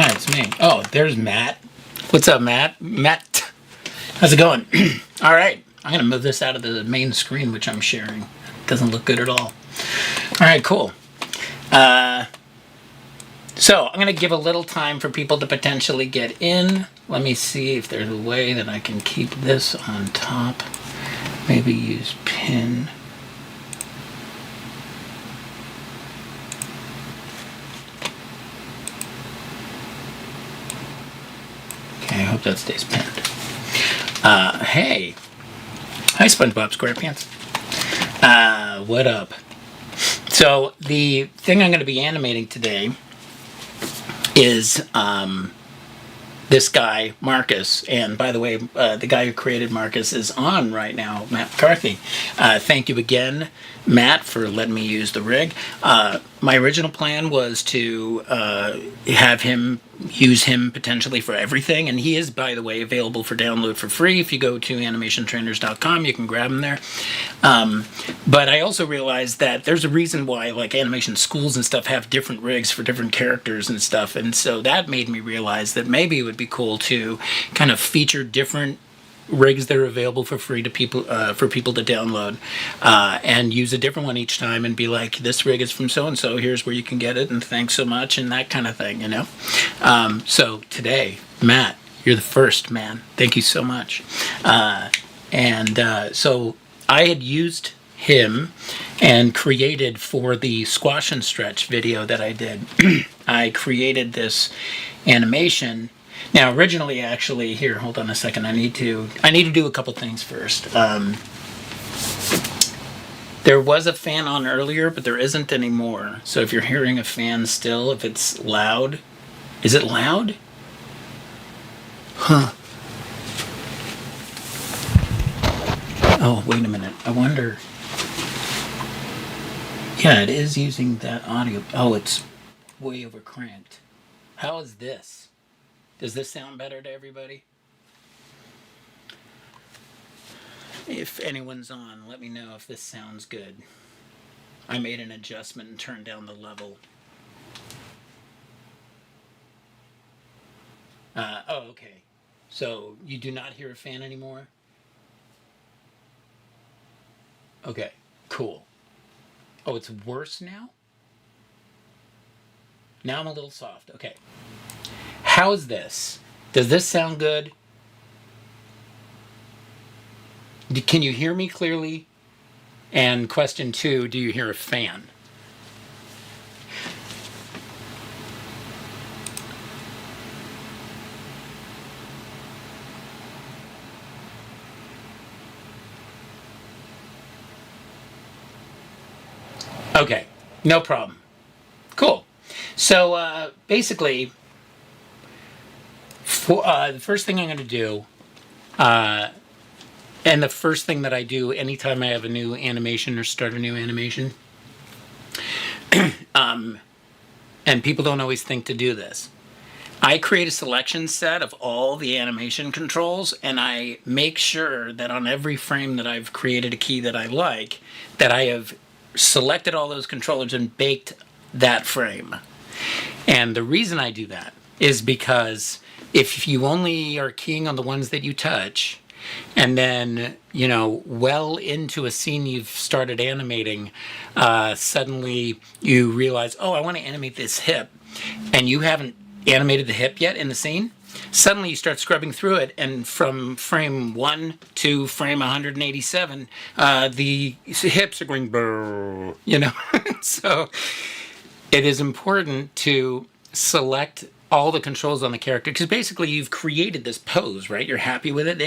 Hi, it's me. Oh, there's Matt. What's up, Matt? Matt, how's it going? All right, I'm gonna move this out of the main screen, which I'm sharing. Doesn't look good at all. All right, cool. So I'm gonna give a little time for people to potentially get in. Let me see if there's a way that I can keep this on top. Maybe use pin. Okay, I hope that stays pinned. Hey. Hi, SpongeBob SquarePants. What up? So the thing I'm going to be animating today is this guy, Marcus. And by the way, the guy who created Marcus is on right now, Matt McCarthy. Thank you again, Matt, for letting me use the rig. My original plan was to have him use him potentially for everything, and he is, by the way, available for download for free. If you go to animationtrainers.com, you can grab him there. But I also realized that there's a reason why like animation schools and stuff have different rigs for different characters and stuff, and so that made me realize that maybe it would be cool to kind of feature different rigs that are available for free to people for people to download, and use a different one each time and be like, this rig is from so and so, here's where you can get it, and thanks so much, and that kind of thing, you know. So today, Matt, you're the first, man. Thank you so much. So I had used him and created for the squash and stretch video that I did. I created this animation. Now, originally, actually, here, hold on a second. I need to do a couple things first. There was a fan on earlier, but there isn't anymore. So if you're hearing a fan still, if it's loud, is it loud? Huh. Oh, wait a minute. I wonder. Yeah, it is using that audio. Oh, it's way over cranked. How is this? Does this sound better to everybody? If anyone's on, let me know if this sounds good. I made an adjustment and turned down the level. Oh, okay. So you do not hear a fan anymore? Okay, cool. Oh, it's worse now? Now I'm a little soft. Okay. How's this? Does this sound good? Can you hear me clearly? And question 2, do you hear a fan? Okay, no problem. Cool. So basically, the first thing I'm going to do, and the first thing that I do anytime I have a new animation or start a new animation, and people don't always think to do this, I create a selection set of all the animation controls, and I make sure that on every frame that I've created a key that I like, that I have selected all those controllers and baked that frame. And the reason I do that is because if you only are keying on the ones that you touch, and then, you know, well into a scene you've started animating, suddenly you realize, oh, I want to animate this hip, and you haven't animated the hip yet in the scene, suddenly you start scrubbing through it, and from frame 1 to frame 187, the hips are going brrr, you know. So it is important to select all the controls on the character, because basically you've created this pose, right? You're happy with it.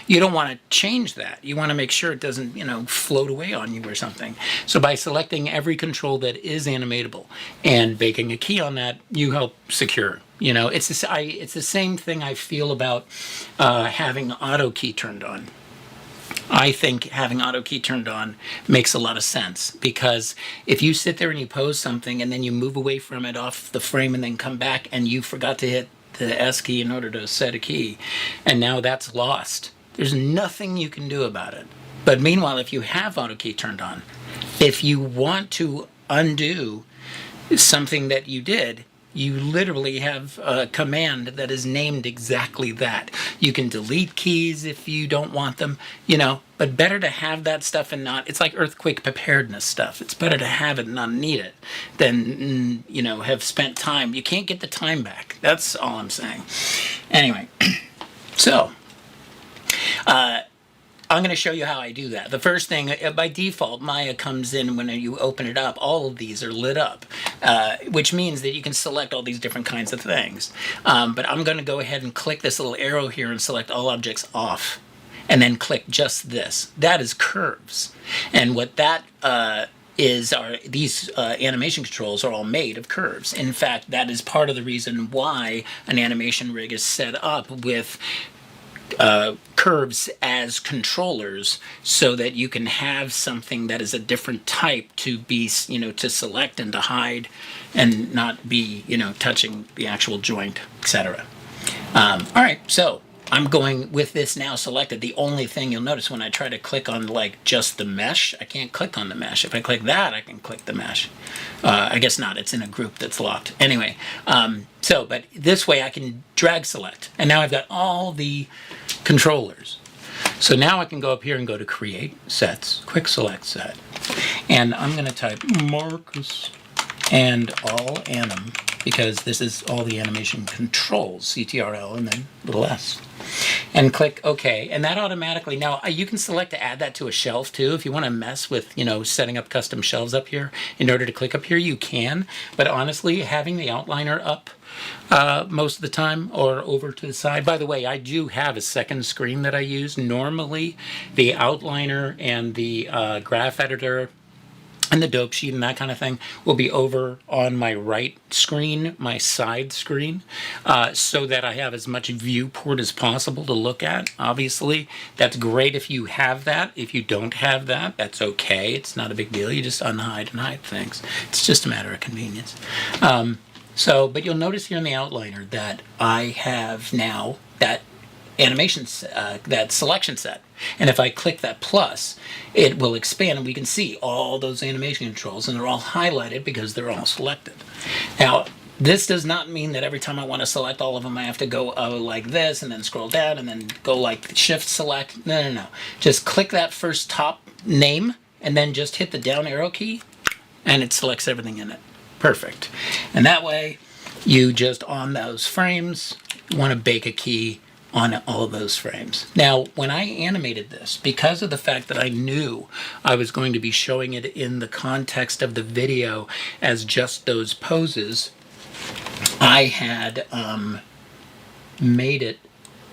You don't want to change that. You want to make sure it doesn't, you know, float away on you or something. So by selecting every control that is animatable and baking a key on that, you help secure. You know, it's the same thing I feel about having auto key turned on. I think having auto key turned on makes a lot of sense, because if you sit there and you pose something and then you move away from it off the frame and then come back and you forgot to hit the S key in order to set a key, and now that's lost, there's nothing you can do about it. But meanwhile, if you have auto key turned on, if you want to undo something that you did, you literally have a command that is named exactly that. You can delete keys if you don't want them, but better to have that stuff and not. It's like earthquake preparedness stuff. It's better to have it and not need it than, have spent time. You can't get the time back. That's all I'm saying. Anyway, so I'm going to show you how I do that. The first thing, by default, Maya comes in when you open it up. All of these are lit up, which means that you can select all these different kinds of things. But I'm going to go ahead and click this little arrow here and select all objects off, and then click just this. That is curves. And what that is these animation controls are all made of curves. In fact, that is part of the reason why an animation rig is set up with curves as controllers, so that you can have something that is a different type to be, to select and to hide and not be, touching the actual joint, etc. All right, so I'm going with this now selected. The only thing you'll notice when I try to click on just the mesh, I can't click on the mesh. If I click that, I can click the mesh. I guess not, it's in a group that's locked. Anyway, but this way I can drag select. And now I've got all the controllers. So now I can go up here and go to create sets, quick select set. And I'm gonna type Marcus and all anim, because this is all the animation controls, CTRL and then little s. And click OK, and that automatically, now you can select to add that to a shelf too. If you want to mess with, setting up custom shelves up here, in order to click up here, you can. But honestly, having the outliner up most of the time or over to the side. By the way, I do have a second screen that I use. Normally, the outliner and the graph editor and the dope sheet and that kind of thing will be over on my right screen, my side screen, so that I have as much viewport as possible to look at. Obviously, that's great if you have that. If you don't have that, that's okay. It's not a big deal. You just unhide and hide things. It's just a matter of convenience. But you'll notice here in the outliner that I have now that animation, that selection set. And if I click that plus, it will expand and we can see all those animation controls, and they're all highlighted because they're all selected. Now, this does not mean that every time I want to select all of them, I have to go like this and then scroll down and then go like shift select. No. Just click that first top name and then just hit the down arrow key and it selects everything in it. Perfect. And that way, you just on those frames, want to bake a key on all of those frames. Now, when I animated this, because of the fact that I knew I was going to be showing it in the context of the video as just those poses, I had made it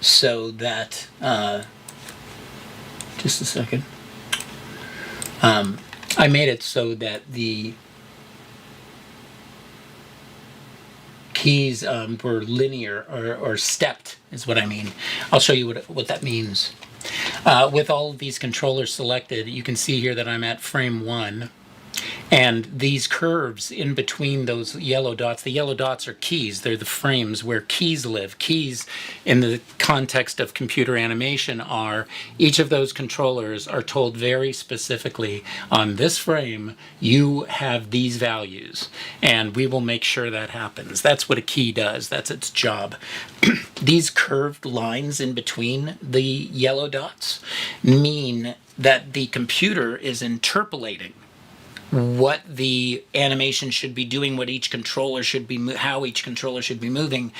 so that, just a second, I made it so that the keys were linear or stepped is what I mean. I'll show you what that means. With all of these controllers selected, you can see here that I'm at frame 1. And these curves in between those yellow dots, the yellow dots are keys. They're the frames where keys live. Keys, in the context of computer animation, are each of those controllers are told very specifically, on this frame, you have these values, and we will make sure that happens. That's what a key does. That's its job. These curved lines in between the yellow dots mean that the computer is interpolating what the animation should be doing, what each controller should be, how each controller should be moving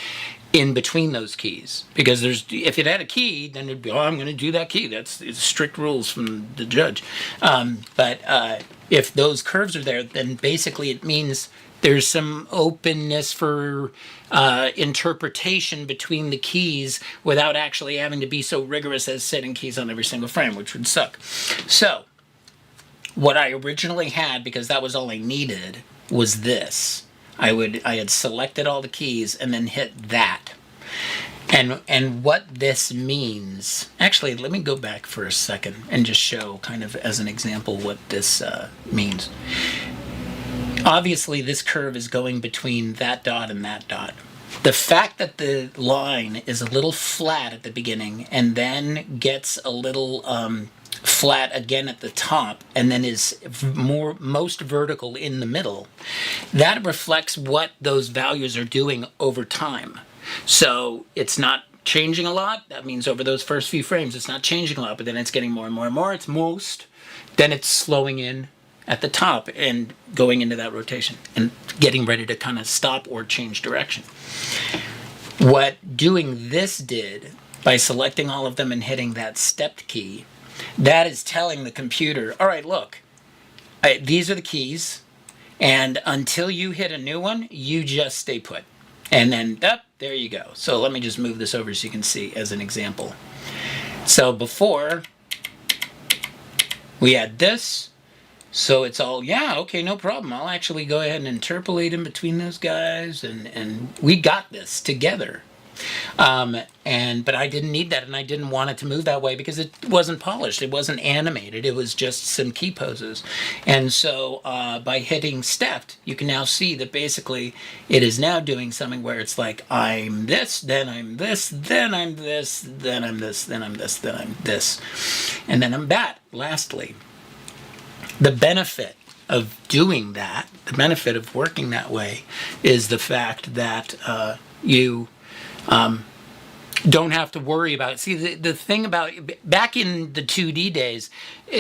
in between those keys. Because if it had a key, then it'd be, I'm going to do that key. It's strict rules from the judge. But if those curves are there, then basically it means there's some openness for interpretation between the keys without actually having to be so rigorous as setting keys on every single frame, which would suck. So, what I originally had, because that was all I needed, was this. I had selected all the keys and then hit that. And what this means, actually, let me go back for a second and just show kind of as an example what this means. Obviously, this curve is going between that dot and that dot. The fact that the line is a little flat at the beginning and then gets a little flat again at the top and then is most vertical in the middle, that reflects what those values are doing over time. So it's not changing a lot. That means over those first few frames, it's not changing a lot, but then it's getting more and more and more. It's most. Then it's slowing in at the top and going into that rotation and getting ready to kind of stop or change direction. What doing this did by selecting all of them and hitting that stepped key, that is telling the computer, all right, look, these are the keys, and until you hit a new one, you just stay put. And then, there you go. So let me just move this over so you can see as an example. So before, we had this, so it's all, yeah, okay, no problem. I'll actually go ahead and interpolate in between those guys, and we got this together. But I didn't need that, and I didn't want it to move that way because it wasn't polished, it wasn't animated, it was just some key poses. And so by hitting stepped, you can now see that basically it is now doing something where it's like, I'm this, then I'm this, then I'm this, then I'm this, then I'm this, then I'm this, and then I'm that, lastly. The benefit of doing that, the benefit of working that way, is the fact that you don't have to worry about it. See, the thing about, back in the 2D days,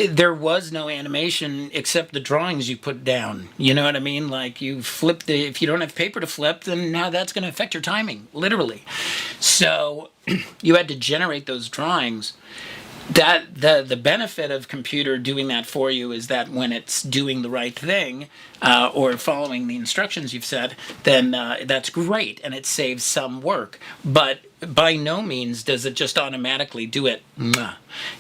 there was no animation except the drawings you put down. You know what I mean? Like, you flip if you don't have paper to flip, then now that's going to affect your timing, literally. So you had to generate those drawings. That the benefit of computer doing that for you is that when it's doing the right thing or following the instructions you've said, then that's great and it saves some work. But by no means does it just automatically do it.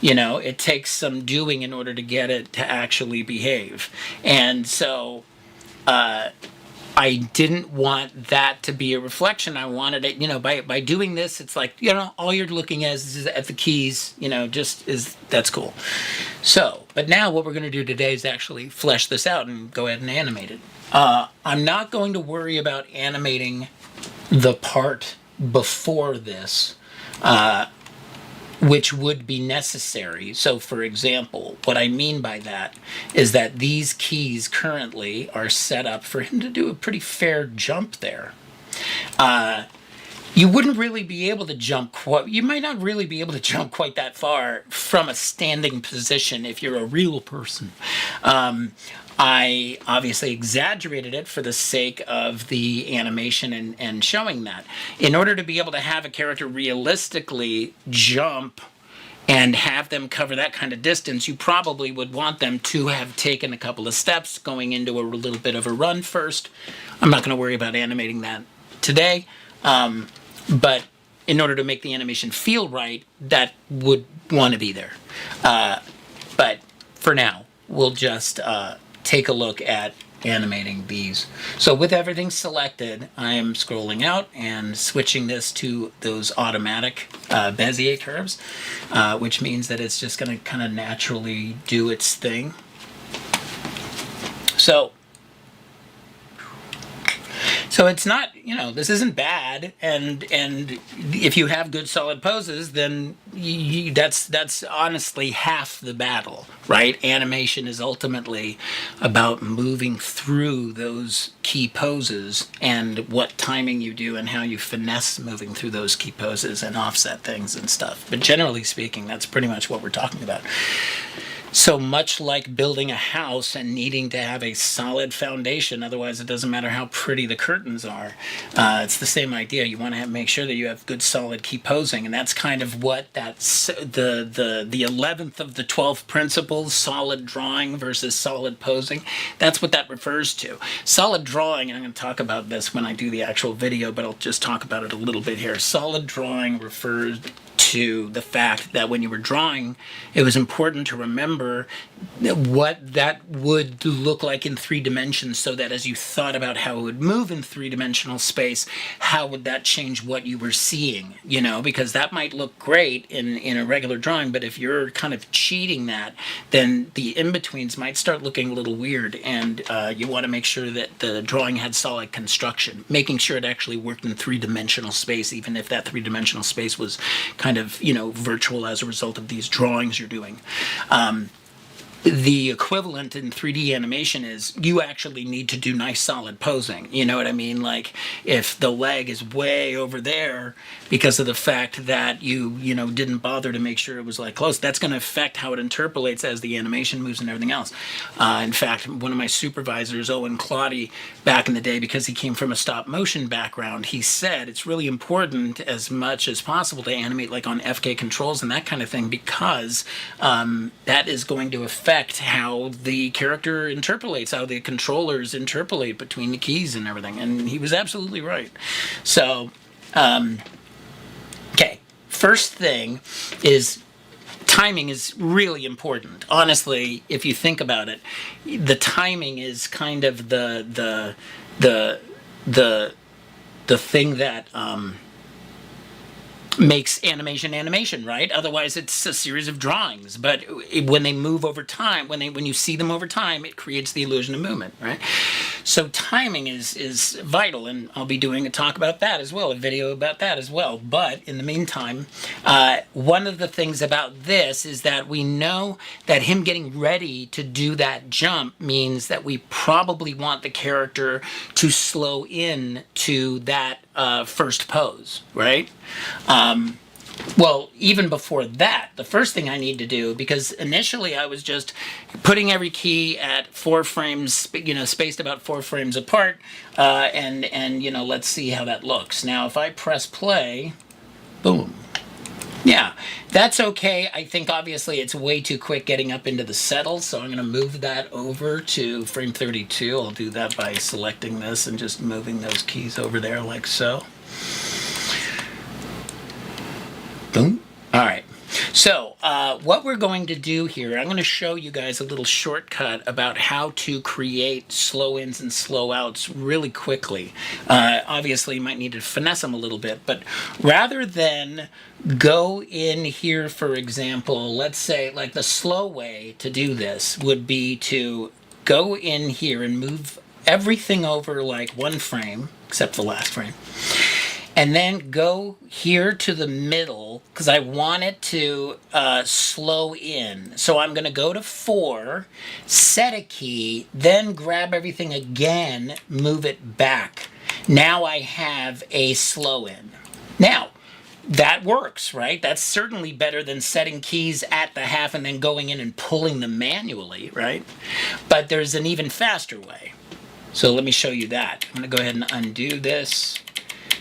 You know, it takes some doing in order to get it to actually behave. And so I didn't want that to be a reflection. I wanted it, you know, by doing this, it's like, you know, all you're looking at is at the keys, you know, that's cool. So, but now what we're going to do today is actually flesh this out and go ahead and animate it. I'm not going to worry about animating the part before this, which would be necessary. So, for example, what I mean by that is that these keys currently are set up for him to do a pretty fair jump there. You wouldn't really be able to jump you might not really be able to jump quite that far from a standing position if you're a real person. I obviously exaggerated it for the sake of the animation and showing that. In order to be able to have a character realistically jump and have them cover that kind of distance, you probably would want them to have taken a couple of steps going into a little bit of a run first. I'm not going to worry about animating that today, but in order to make the animation feel right, that would want to be there. But for now, we'll just take a look at animating these. So with everything selected, I am scrolling out and switching this to those automatic Bezier curves, which means that it's just going to kind of naturally do its thing. So it's not, you know, this isn't bad, and if you have good solid poses, then that's honestly half the battle, right? Animation is ultimately about moving through those key poses and what timing you do and how you finesse moving through those key poses and offset things and stuff. But generally speaking, that's pretty much what we're talking about. So much like building a house and needing to have a solid foundation, otherwise it doesn't matter how pretty the curtains are. It's the same idea. You want to make sure that you have good solid key posing, and that's kind of what that's the 11th of the 12 principles, solid drawing versus solid posing. That's what that refers to. Solid drawing, and I'm going to talk about this when I do the actual video, but I'll just talk about it a little bit here. Solid drawing refers to the fact that when you were drawing, it was important to remember over what that would look like in 3 dimensions, so that as you thought about how it would move in 3 dimensional space, how would that change what you were seeing, because that might look great in a regular drawing, but if you're kind of cheating that, then the in-betweens might start looking a little weird, and you want to make sure that the drawing had solid construction, making sure it actually worked in 3 dimensional space, even if that 3 dimensional space was kind of, virtual as a result of these drawings you're doing. The equivalent in 3D animation is you actually need to do nice solid posing. You know what I mean? Like if the leg is way over there because of the fact that you didn't bother to make sure it was like close, that's going to affect how it interpolates as the animation moves and everything else. In fact, one of my supervisors, Owen Claudy, back in the day, because he came from a stop motion background, he said it's really important as much as possible to animate like on FK controls and that kind of thing, because that is going to affect how the character interpolates, how the controllers interpolate between the keys and everything. And he was absolutely right. So, okay, first thing is timing is really important. Honestly, if you think about it, the timing is kind of the thing that makes animation, right? Otherwise, it's a series of drawings. But when they move over time, when you see them over time, it creates the illusion of movement, right? So timing is vital, and I'll be doing a talk about that as well, a video about that as well. But in the meantime, one of the things about this is that we know that him getting ready to do that jump means that we probably want the character to slow in to that first pose, right? Well, even before that, the first thing I need to do, because initially I was just putting every key at 4 frames, spaced about 4 frames apart, and let's see how that looks. Now, if I press play, boom. Yeah, that's okay. I think obviously it's way too quick getting up into the settle, so I'm going to move that over to frame 32. I'll do that by selecting this and just moving those keys over there like so. Boom. All right. So what we're going to do here, I'm going to show you guys a little shortcut about how to create slow ins and slow outs really quickly. Obviously, you might need to finesse them a little bit, but rather than go in here, for example, let's say like the slow way to do this would be to go in here and move everything over like 1 frame, except the last frame. And then go here to the middle, because I want it to slow in. So I'm going to go to 4, set a key, then grab everything again, move it back. Now I have a slow in. Now, that works, right? That's certainly better than setting keys at the half and then going in and pulling them manually, right? But there's an even faster way. So let me show you that. I'm going to go ahead and undo this.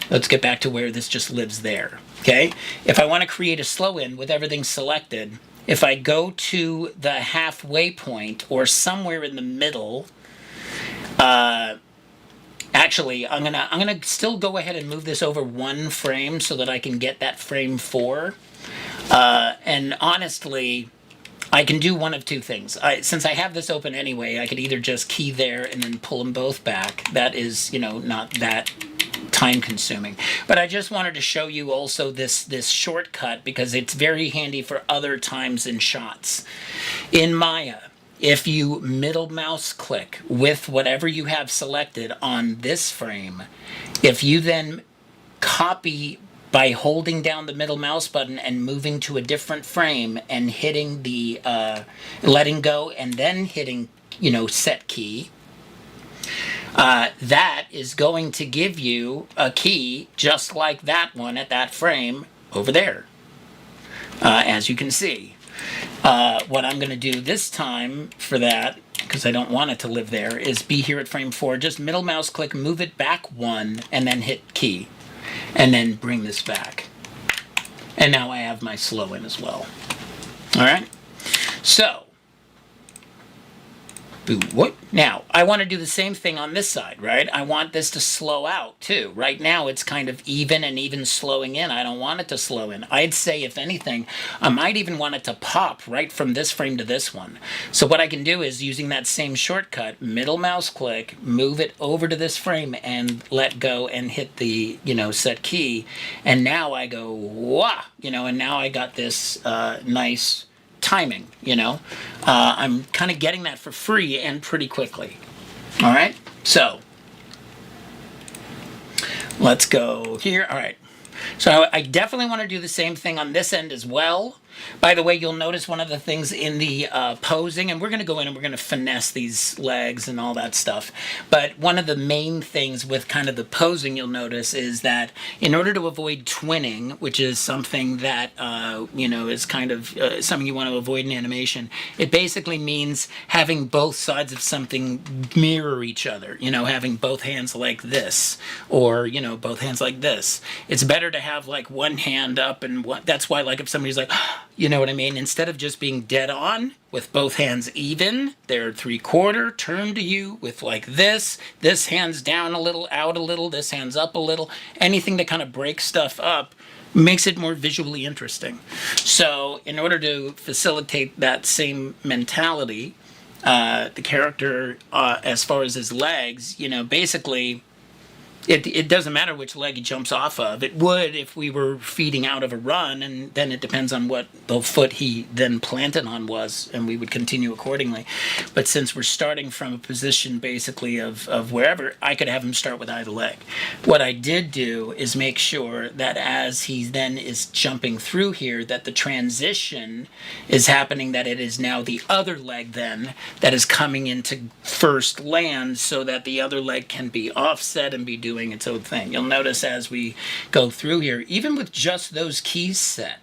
Let's get back to where this just lives there, okay? If I want to create a slow in with everything selected, if I go to the halfway point or somewhere in the middle, actually, I'm gonna still go ahead and move this over 1 frame so that I can get that frame 4. And honestly, I can do one of 2 things. Since I have this open anyway, I could either just key there and then pull them both back. That is, not that time consuming. But I just wanted to show you also this shortcut because it's very handy for other times in shots. In Maya, if you middle mouse click with whatever you have selected on this frame, if you then copy by holding down the middle mouse button and moving to a different frame and hitting the letting go and then hitting set key, that is going to give you a key just like that one at that frame over there, as you can see. What I'm going to do this time for that, because I don't want it to live there, is be here at frame 4, just middle mouse click, move it back 1, and then hit key. And then bring this back. And now I have my slow in as well. All right? So, Boo, what? Now, I want to do the same thing on this side, right? I want this to slow out too. Right now, it's kind of even and even slowing in. I don't want it to slow in. I'd say, if anything, I might even want it to pop right from this frame to this one. So what I can do is, using that same shortcut, middle mouse click, move it over to this frame and let go and hit the, set key. And now I go, wah, and now I got this nice timing, I'm kind of getting that for free and pretty quickly. All right, so let's go here. All right, so I definitely want to do the same thing on this end as well. By the way, you'll notice one of the things in the posing, and we're going to go in and we're going to finesse these legs and all that stuff. But one of the main things with kind of the posing you'll notice is that in order to avoid twinning, which is something that, is kind of something you want to avoid in animation, it basically means having both sides of something mirror each other, having both hands like this, or, both hands like this. It's better to have like one hand up and one, that's why like if somebody's like, you know what I mean? Instead of just being dead on with both hands even, they're 3/4 turned to you with like this hand's down a little, out a little, this hand's up a little. Anything to kind of break stuff up makes it more visually interesting. So in order to facilitate that same mentality, the character, as far as his legs, basically, it doesn't matter which leg he jumps off of. It would if we were feeding out of a run, and then it depends on what the foot he then planted on was, and we would continue accordingly. But since we're starting from a position basically of wherever, I could have him start with either leg. What I did do is make sure that as he then is jumping through here, that the transition is happening, that it is now the other leg then that is coming into first land, so that the other leg can be offset and be doing its own thing. You'll notice as we go through here, even with just those keys set,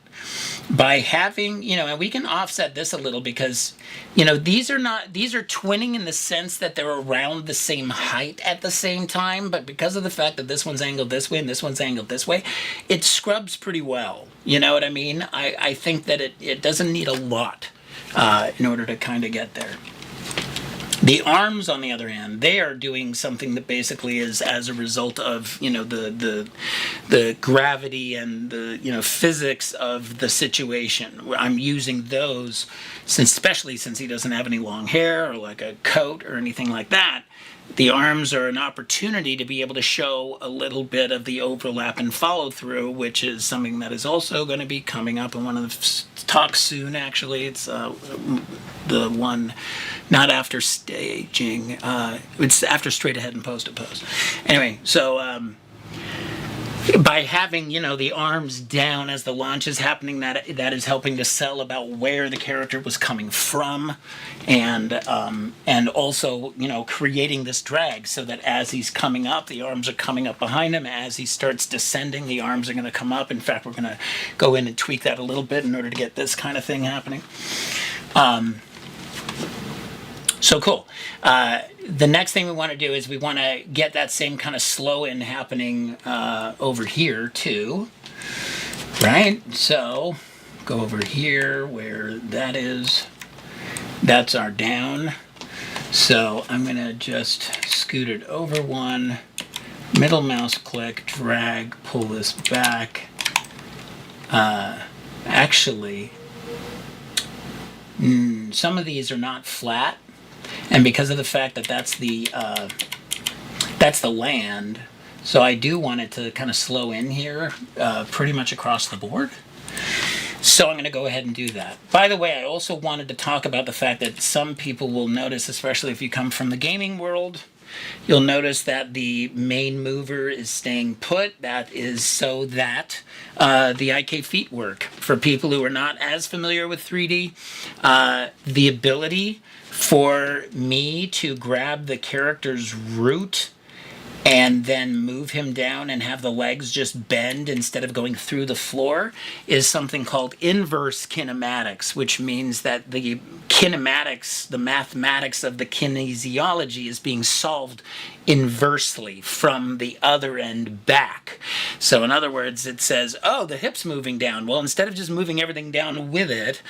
by having, and we can offset this a little because, these are twinning in the sense that they're around the same height at the same time, but because of the fact that this one's angled this way and this one's angled this way, it scrubs pretty well. You know what I mean? I think that it doesn't need a lot in order to kind of get there. The arms, on the other hand, they are doing something that basically is as a result of, the gravity and the, physics of the situation. I'm using those, especially since he doesn't have any long hair or like a coat or anything like that. The arms are an opportunity to be able to show a little bit of the overlap and follow through, which is something that is also going to be coming up in one of the talks soon, actually. It's the one not after staging. It's after straight ahead and post to post. Anyway, so by having, the arms down as the launch is happening, that is helping to sell about where the character was coming from, and also, creating this drag so that as he's coming up, the arms are coming up behind him. As he starts descending, the arms are going to come up. In fact, we're going to go in and tweak that a little bit in order to get this kind of thing happening. So cool. The next thing we want to do is we want to get that same kind of slow in happening over here too, right? So go over here where that is. That's our down. So I'm going to just scoot it over one, middle mouse click, drag, pull this back. Actually, some of these are not flat. And because of the fact that that's the land, so I do want it to kind of slow in here pretty much across the board. So I'm going to go ahead and do that. By the way, I also wanted to talk about the fact that some people will notice, especially if you come from the gaming world, you'll notice that the main mover is staying put. That is so that the IK feet work. For people who are not as familiar with 3D, the ability for me to grab the character's root and then move him down and have the legs just bend instead of going through the floor is something called inverse kinematics, which means that the kinematics, the mathematics of the kinesiology is being solved inversely from the other end back. So in other words, it says, oh, the hip's moving down. Well, instead of just moving everything down with it,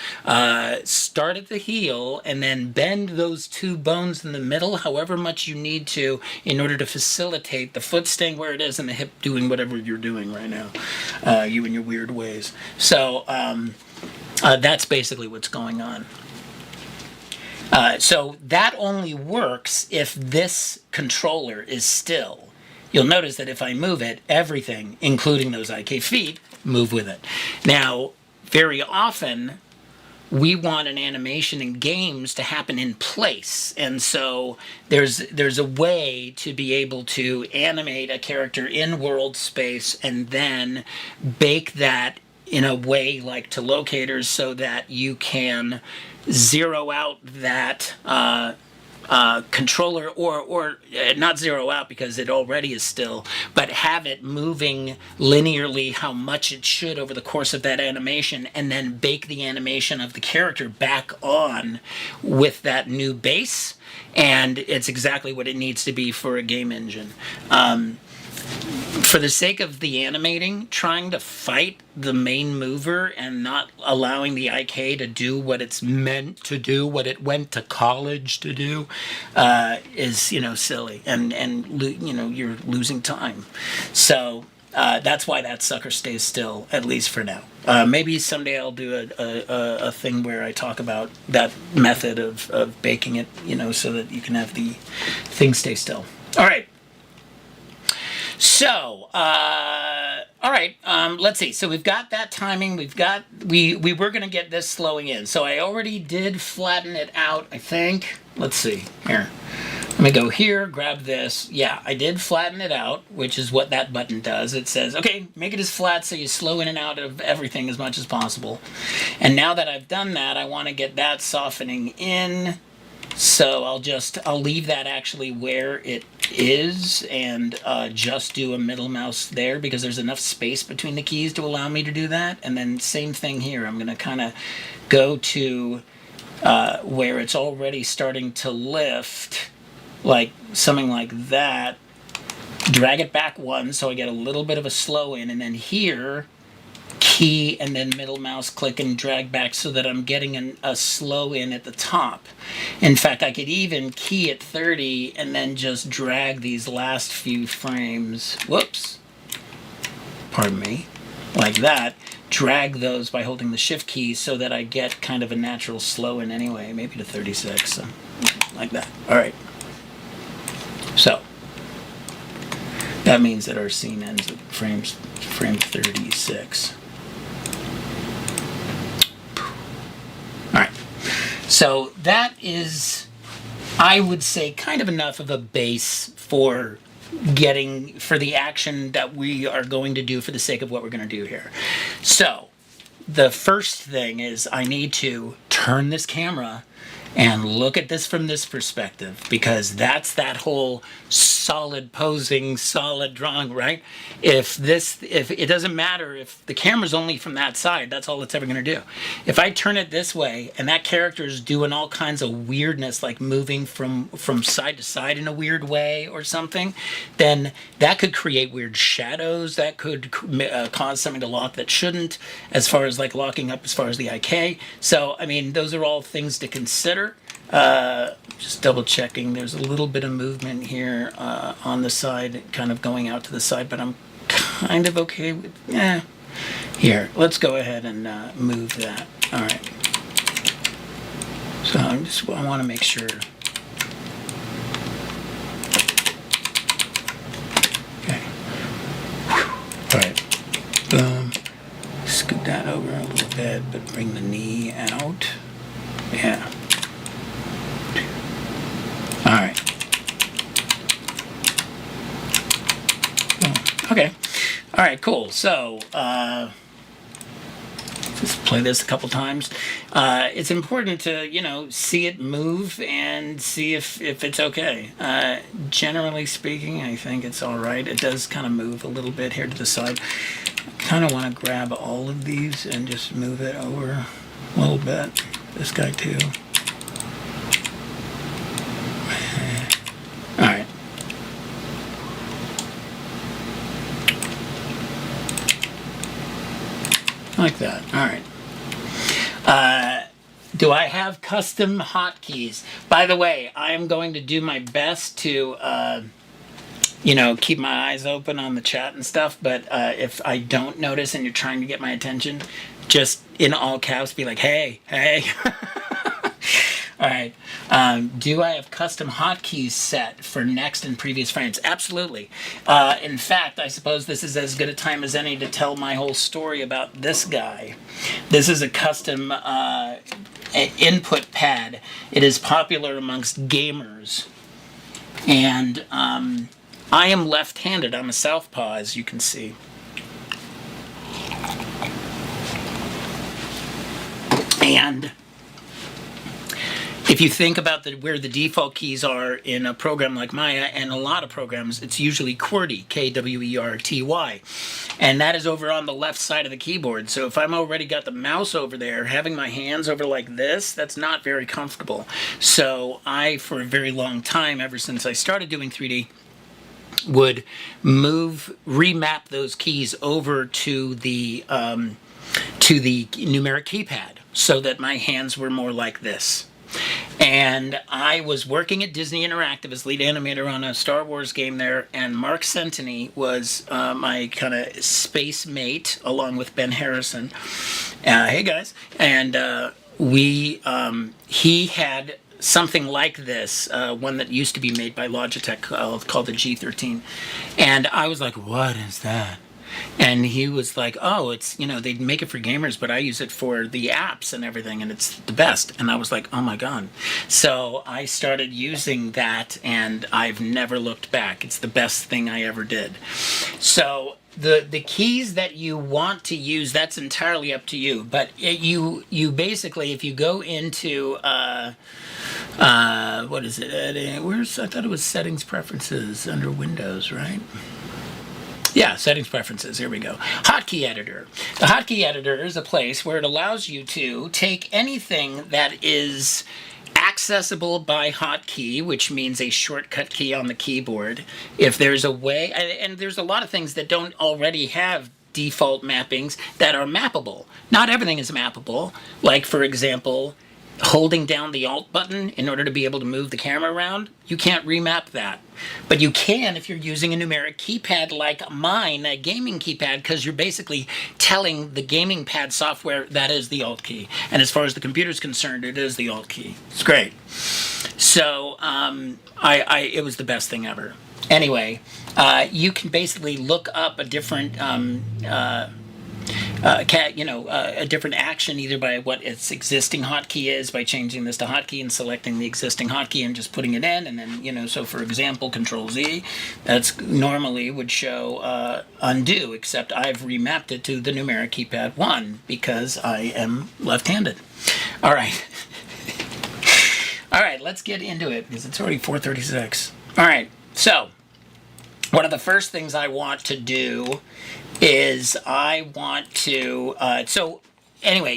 start at the heel and then bend those two bones in the middle however much you need to in order to facilitate the foot staying where it is and the hip doing whatever you're doing right now, you in your weird ways. So that's basically what's going on. So that only works if this controller is still. You'll notice that if I move it, everything, including those IK feet, move with it. Now, very often, we want an animation in games to happen in place. And so there's a way to be able to animate a character in world space and then bake that in a way like to locators so that you can zero out that controller, or not zero out because it already is still, but have it moving linearly how much it should over the course of that animation, and then bake the animation of the character back on with that new base, and it's exactly what it needs to be for a game engine. For the sake of the animating, trying to fight the main mover and not allowing the IK to do what it's meant to do, what it went to college to do, is, silly. And you're losing time. So that's why that sucker stays still, at least for now. Maybe someday I'll do a thing where I talk about that method of baking it, so that you can have the thing stay still. All right. So, all right, let's see. So we've got that timing. We were going to get this slowing in. So I already did flatten it out, I think. Let's see. Here. Let me go here, grab this. Yeah, I did flatten it out, which is what that button does. It says, okay, make it as flat so you slow in and out of everything as much as possible. And now that I've done that, I want to get that softening in. So I'll leave that actually where it is and just do a middle mouse there because there's enough space between the keys to allow me to do that. And then same thing here. I'm going to kind of go to where it's already starting to lift, like something like that. Drag it back one so I get a little bit of a slow in, and then here, key and then middle mouse click and drag back so that I'm getting a slow in at the top. In fact, I could even key at 30 and then just drag these last few frames, whoops, pardon me, like that, drag those by holding the shift key so that I get kind of a natural slow in anyway, maybe to 36, like that. All right. So that means that our scene ends at frame 36. All right, so that is, I would say, kind of enough of a base for the action that we are going to do for the sake of what we're going to do here. So the first thing is I need to turn this camera and look at this from this perspective, because that's that whole solid posing, solid drawing, right? If it doesn't matter if the camera's only from that side, that's all it's ever going to do. If I turn it this way and that character's doing all kinds of weirdness, like moving from side to side in a weird way or something, then that could create weird shadows. That could cause something to lock that shouldn't, as far as like locking up as far as the IK. So, I mean, those are all things to consider. Just double checking. There's a little bit of movement here on the side, kind of going out to the side, but I'm kind of okay with, Here, let's go ahead and move that. All right. So I want to make sure. Okay. All right. Boom. Scoot that over a little bit, but bring the knee out. Yeah. All right. Okay. All right, cool. So, Let's play this a couple times. It's important to, see it move and see if it's okay. Generally speaking, I think it's all right. It does kind of move a little bit here to the side. Kind of want to grab all of these and just move it over a little bit. This guy too. All right. Like that. All right. Do I have custom hotkeys? By the way, I am going to do my best to, keep my eyes open on the chat and stuff. But if I don't notice and you're trying to get my attention, just in all caps, be like, hey, hey. All right. Do I have custom hotkeys set for next and previous frames? Absolutely. In fact, I suppose this is as good a time as any to tell my whole story about this guy. This is a custom input pad. It is popular amongst gamers. And I am left-handed. I'm a southpaw, as you can see. And if you think about where the default keys are in a program like Maya and a lot of programs, it's usually QWERTY, K-W-E-R-T-Y. And that is over on the left side of the keyboard. So if I'm already got the mouse over there, having my hands over like this, that's not very comfortable. So I, for a very long time, ever since I started doing 3D, would remap those keys over to the numeric keypad so that my hands were more like this. And I was working at Disney Interactive as lead animator on a Star Wars game there, and Mark Centony was my kind of space mate, along with Ben Harrison. Hey guys. And he had something like this, one that used to be made by Logitech called the G13. And I was like, what is that? And he was like, oh, it's, they'd make it for gamers, but I use it for the apps and everything, and it's the best. And I was like, oh my God. So I started using that, and I've never looked back. It's the best thing I ever did. So the keys that you want to use, that's entirely up to you. But you basically, if you go into, what is it? I thought it was settings preferences under Windows, right? Yeah, settings preferences, here we go. Hotkey editor. The hotkey editor is a place where it allows you to take anything that is accessible by hotkey, which means a shortcut key on the keyboard. If there's a way, and there's a lot of things that don't already have default mappings that are mappable. Not everything is mappable. Like, for example, holding down the Alt button in order to be able to move the camera around, you can't remap that. But you can if you're using a numeric keypad like mine, a gaming keypad, because you're basically telling the gaming pad software that is the Alt key. And as far as the computer's concerned, it is the Alt key. It's great. So it was the best thing ever. Anyway, you can basically look up a different a different action either by what its existing hotkey is, by changing this to hotkey and selecting the existing hotkey and just putting it in, and then, so for example, Control Z, that's normally would show undo, except I've remapped it to the numeric keypad 1 because I am left-handed. All right. All right, let's get into it because it's already 4:36. All right, so one of the first things I want to do is I want to,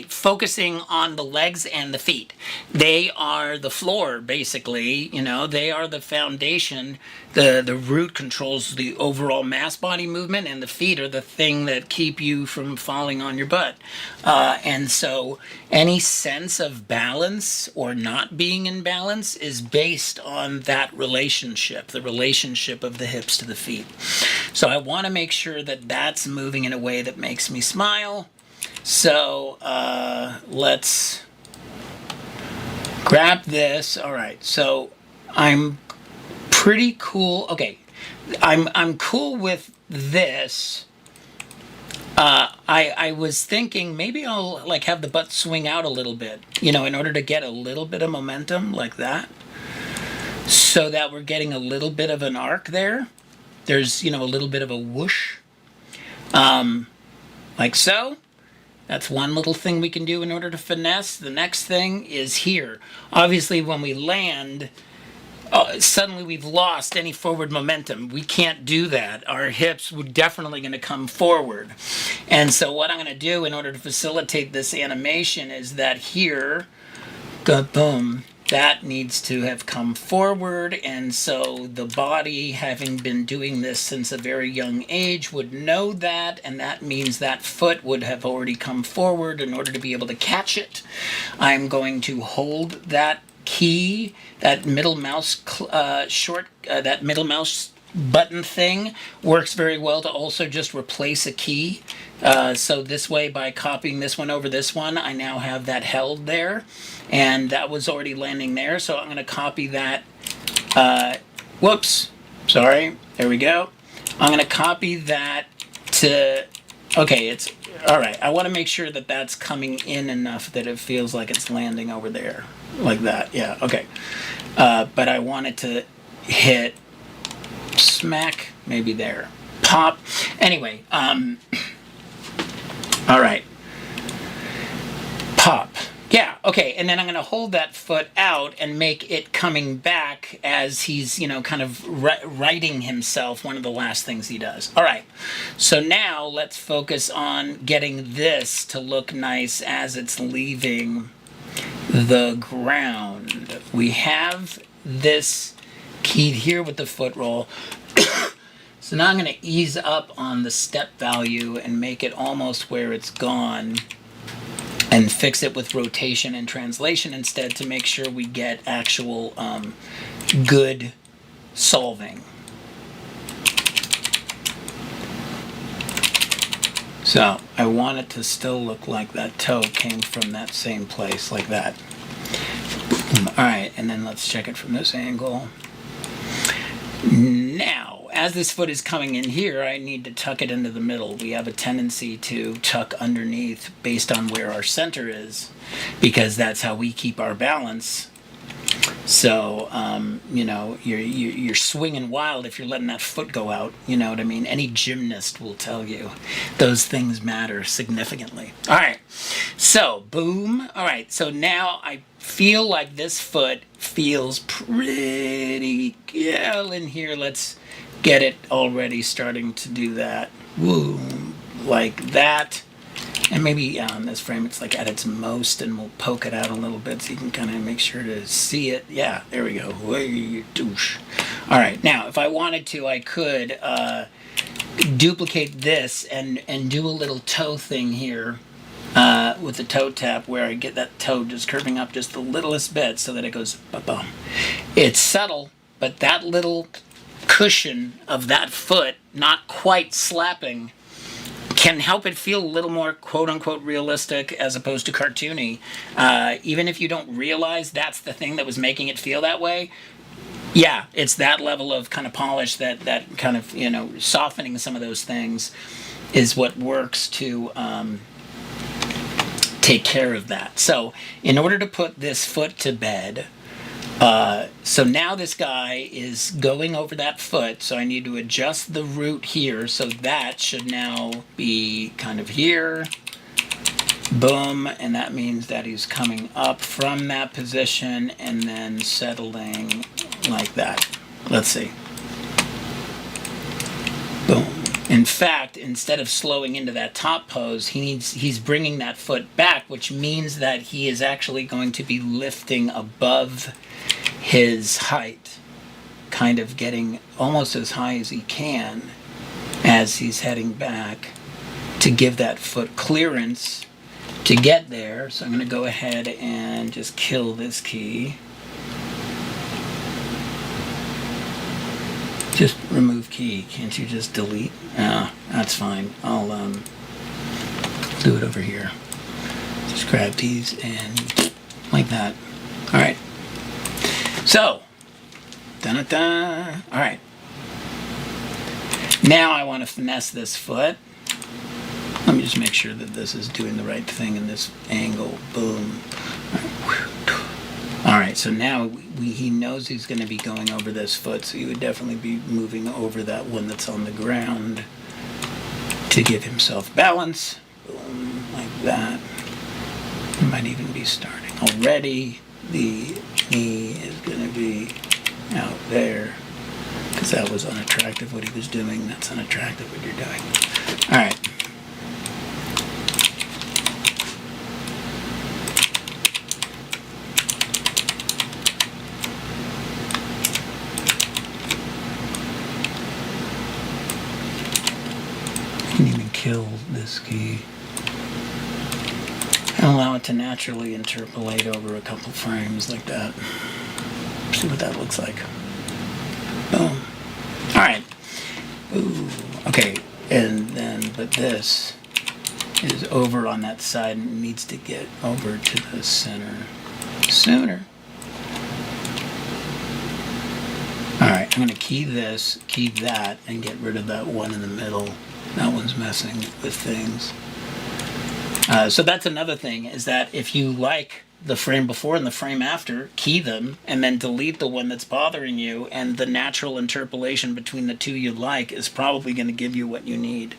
focusing on the legs and the feet. They are the floor, basically, they are the foundation. The root controls the overall mass body movement, and the feet are the thing that keep you from falling on your butt. And so any sense of balance or not being in balance is based on that relationship, the relationship of the hips to the feet. So I want to make sure that that's moving in a way that makes me smile. So let's grab this. All right, so I'm pretty cool. Okay, I'm cool with this. I was thinking maybe I'll have the butt swing out a little bit, in order to get a little bit of momentum like that, so that we're getting a little bit of an arc there. There's a little bit of a whoosh, like so. That's one little thing we can do in order to finesse. The next thing is here. Obviously, when we land, suddenly we've lost any forward momentum. We can't do that. Our hips were definitely going to come forward. And so what I'm going to do in order to facilitate this animation is that here, boom, that needs to have come forward. And so the body, having been doing this since a very young age, would know that. And that means that foot would have already come forward in order to be able to catch it. I'm going to hold that key, that middle mouse that middle mouse button thing works very well to also just replace a key. So this way, by copying this one over this one, I now have that held there, and that was already landing there. So I'm going to copy that. Whoops, sorry. There we go. I'm going to copy that to. Okay, it's all right. I want to make sure that that's coming in enough that it feels like it's landing over there, like that. Yeah, okay. But I want it to hit smack, maybe there. Pop. Anyway, all right. Pop. Yeah, okay, and then I'm going to hold that foot out and make it coming back as he's, kind of righting himself, one of the last things he does. All right, so now let's focus on getting this to look nice as it's leaving the ground. We have this keyed here with the foot roll. So now I'm going to ease up on the step value and make it almost where it's gone, and fix it with rotation and translation instead to make sure we get actual good solving. So I want it to still look like that toe came from that same place, like that. All right, and then let's check it from this angle. Now, as this foot is coming in here, I need to tuck it into the middle. We have a tendency to tuck underneath based on where our center is, because that's how we keep our balance. So, you're swinging wild if you're letting that foot go out. You know what I mean? Any gymnast will tell you those things matter significantly. All right, so boom. All right, so now I feel like this foot feels pretty well in here. Let's get it already starting to do that. Woo, like that. And maybe on this frame it's like at its most, and we'll poke it out a little bit so you can kind of make sure to see it. Yeah, there we go. Way douche. All right, now if I wanted to, I could duplicate this and do a little toe thing here with the toe tap, where I get that toe just curving up just the littlest bit so that it goes ba-bum. It's subtle, but that little cushion of that foot not quite slapping can help it feel a little more quote-unquote realistic as opposed to cartoony. Even if you don't realize that's the thing that was making it feel that way, yeah, it's that level of kind of polish, that kind of, softening some of those things is what works to take care of that. So in order to put this foot to bed, so now this guy is going over that foot, so I need to adjust the root here, so that should now be kind of here, boom, and that means that he's coming up from that position and then settling like that. Let's see. Boom. In fact, instead of slowing into that top pose, he's bringing that foot back, which means that he is actually going to be lifting above his height, kind of getting almost as high as he can as he's heading back to give that foot clearance to get there. So I'm going to go ahead and just kill this key. Just remove key. Can't you just delete? Oh, that's fine. I'll do it over here. Just grab these and like that. All right. So, da-da-da. All right. Now I want to finesse this foot. Let me just make sure that this is doing the right thing in this angle. Boom. All right, so now he knows he's going to be going over this foot, so he would definitely be moving over that one that's on the ground to give himself balance. boom, like that. It might even be starting already. The knee is going to be out there because that was unattractive what he was doing. That's unattractive what you're doing. All right. You can even kill this key and allow it to naturally interpolate over a couple frames like that. See what that looks like. Boom. All right. Ooh. Okay. And then, but this is over on that side and needs to get over to the center sooner. All right. I'm going to key this, key that, and get rid of that one in the middle. That one's messing with things. So that's another thing, is that if you like the frame before and the frame after, key them and then delete the one that's bothering you, and the natural interpolation between the two you like is probably going to give you what you need.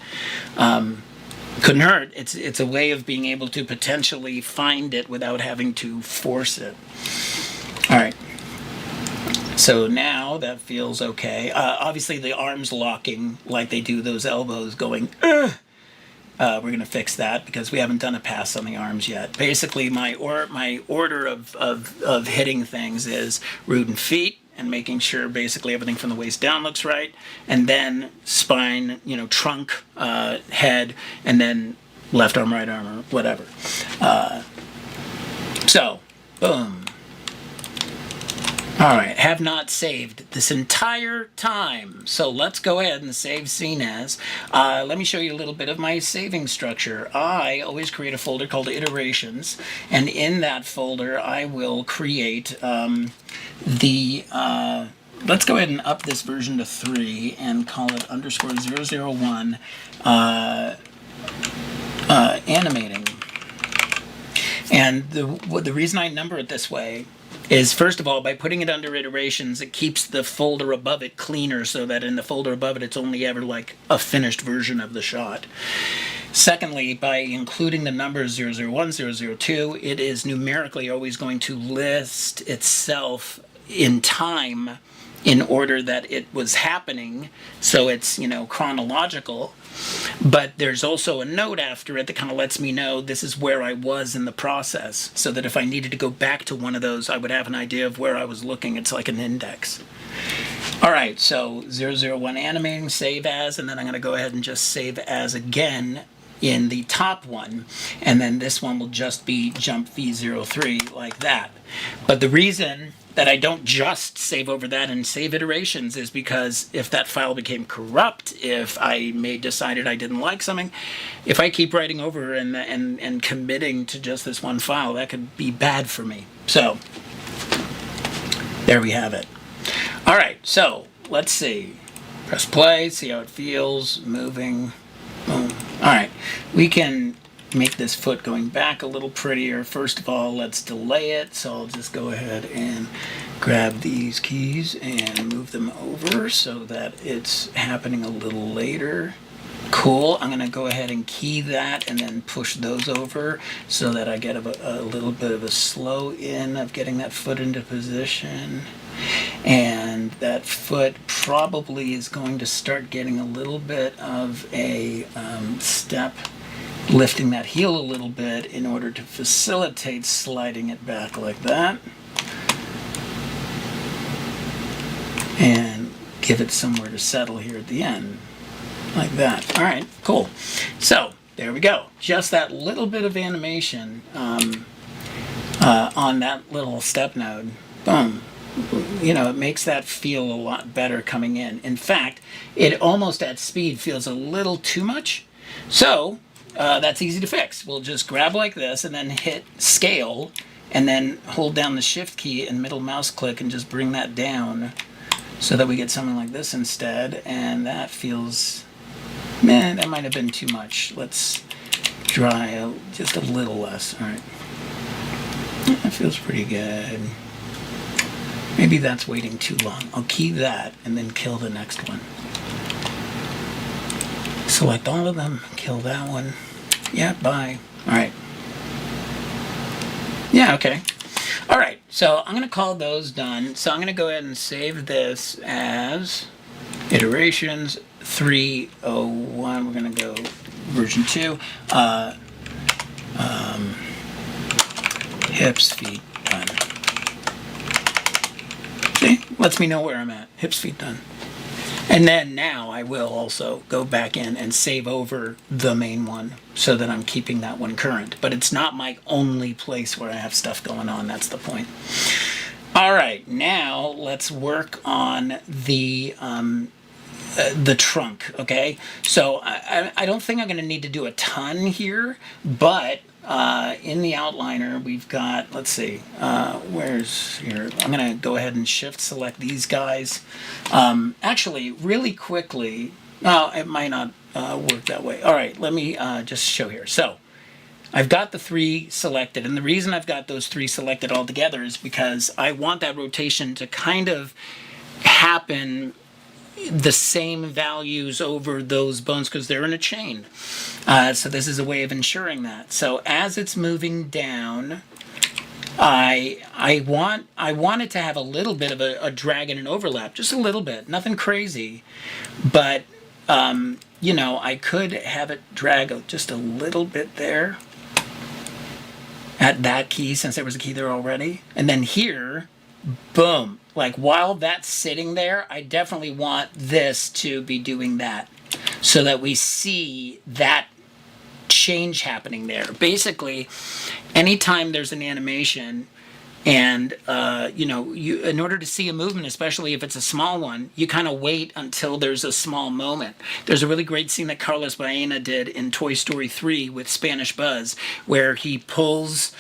Couldn't hurt. It's a way of being able to potentially find it without having to force it. All right. So now that feels okay. Obviously the arms locking like they do, those elbows going, ugh. We're going to fix that because we haven't done a pass on the arms yet. Basically, my order of hitting things is root and feet, and making sure basically everything from the waist down looks right, and then spine, trunk, head, and then left arm, right arm, or whatever. So, boom. All right, have not saved this entire time. So let's go ahead and save scene as. Let me show you a little bit of my saving structure. I always create a folder called iterations, and in that folder I will create let's go ahead and up this version to 3 and call it _001 animating. And the reason I number it this way is, first of all, by putting it under iterations, it keeps the folder above it cleaner, so that in the folder above it, it's only ever like a finished version of the shot. Secondly, by including the numbers 001, 002, it is numerically always going to list itself in time in order that it was happening, so it's, chronological. But there's also a note after it that kind of lets me know this is where I was in the process, so that if I needed to go back to one of those, I would have an idea of where I was looking. It's like an index. All right, so 001 animating, save as, and then I'm going to go ahead and just save as again in the top one, and then this one will just be jump v03 like that. But the reason that I don't just save over that and save iterations is because if that file became corrupt, if I decided I didn't like something, if I keep writing over and committing to just this one file, that could be bad for me. So there we have it. All right, so let's see. Press play, see how it feels, moving. Boom. All right, we can make this foot going back a little prettier. First of all, let's delay it. So I'll just go ahead and grab these keys and move them over so that it's happening a little later. Cool. I'm going to go ahead and key that and then push those over so that I get a little bit of a slow in of getting that foot into position. And that foot probably is going to start getting a little bit of a step, lifting that heel a little bit in order to facilitate sliding it back like that. And give it somewhere to settle here at the end, like that. All right, cool. So there we go. Just that little bit of animation on that little step node. Boom. It makes that feel a lot better coming in. In fact, it almost at speed feels a little too much. So that's easy to fix. We'll just grab like this and then hit scale and then hold down the shift key and middle mouse click and just bring that down so that we get something like this instead. And that feels, that might have been too much. Let's try just a little less. All right. That feels pretty good. Maybe that's waiting too long. I'll key that and then kill the next one. Select all of them, kill that one. Yeah, bye. All right. Yeah, okay. All right, so I'm going to call those done. So I'm going to go ahead and save this as iterations 301. We're going to go version 2. Hips, feet, done. See? Lets me know where I'm at. Hips, feet, done. And then now I will also go back in and save over the main one so that I'm keeping that one current. But it's not my only place where I have stuff going on. That's the point. All right, now let's work on the trunk, okay? So I don't think I'm going to need to do a ton here, but in the outliner we've got, let's see, where's here? I'm going to go ahead and shift select these guys. Actually, really quickly, oh, it might not work that way. All right, let me just show here. So I've got the 3 selected, and the reason I've got those 3 selected all together is because I want that rotation to kind of happen the same values over those bones because they're in a chain. So this is a way of ensuring that. So as it's moving down, I want it to have a little bit of a drag and an overlap, just a little bit, nothing crazy, but you know, I could have it drag just a little bit there at that key since there was a key there already, and then here, boom. Like while that's sitting there, I definitely want this to be doing that so that we see that change happening there. Basically, anytime there's an animation and, you know, in order to see a movement, especially if it's a small one, you kind of wait until there's a small moment. There's a really great scene that Carlos Baena did in Toy Story 3 with Spanish Buzz where he pulls...